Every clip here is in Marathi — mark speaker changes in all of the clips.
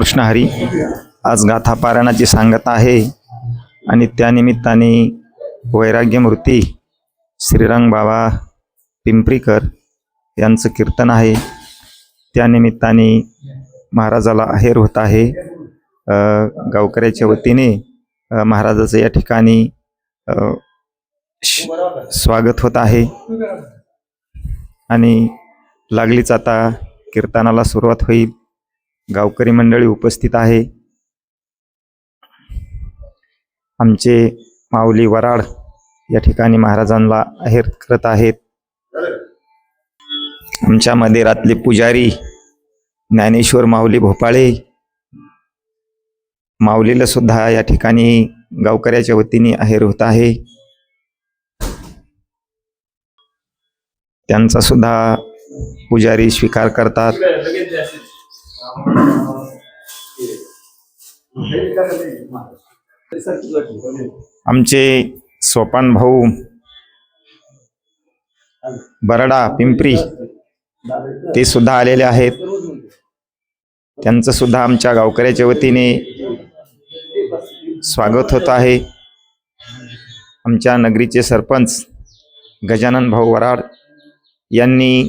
Speaker 1: कृष्ण हरी. आज गाथा पारायणाची सांगता आहे आणि त्यानिमित्ताने वैराग्यमूर्ती श्रीरंग बाबा पिंपरीकर यांचं कीर्तन आहे. त्यानिमित्ताने महाराजाला आहेर होत आहे. गावकऱ्याच्या वतीने महाराजाचं या ठिकाणी स्वागत होत आहे आणि लागलीच आता कीर्तनाला सुरुवात होईल. गावकरी मंडळी उपस्थित आहे. आमचे माऊली वराड या ठिकाणी महाराजांना आहेर करत आहेत. आमच्या मंदिरातले पुजारी ज्ञानेश्वर माऊली भोपाळे, माऊलीला सुद्धा या ठिकाणी गावकऱ्याच्या वतीने आहेर होत आहे. त्यांचा सुद्धा पुजारी स्वीकार करतात. आमचे सोपान भाऊ बरडा पिंपरी ते सुद्धा आलेले आहेत. त्यांचं सुद्धा आमच्या गावकऱ्याच्या वतीने स्वागत होत आहे. आमच्या नगरीचे सरपंच गजानन भाऊ वराड यांनी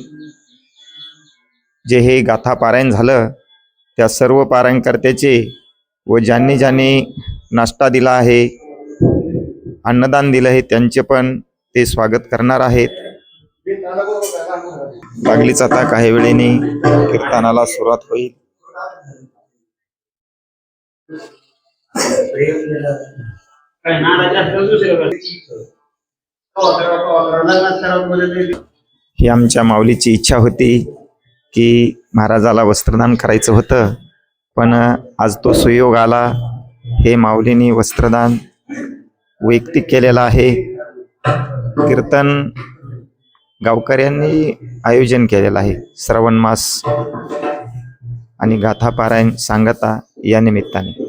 Speaker 1: जे हे गाथा पारायण झालं त्या सर्व पारायणकर्त्याचे व ज्यांनी नाश्ता दिला आहे, अन्नदान दिलं आहे, त्यांचे पण ते स्वागत करणार आहेत. लागलीच आता काही वेळेने कीर्तनाला सुरुवात होईल. ही आमच्या माऊलीची इच्छा होती की महाराजाला वस्त्रदान करायचं होतं, पण आज तो सुयोग आला. हे माऊलींनी वस्त्रदान वैयक्तिक केलेलं आहे. कीर्तन गावकऱ्यांनी आयोजन केलेलं आहे. श्रावण मास आणि गाथा पारायण सांगता या निमित्ताने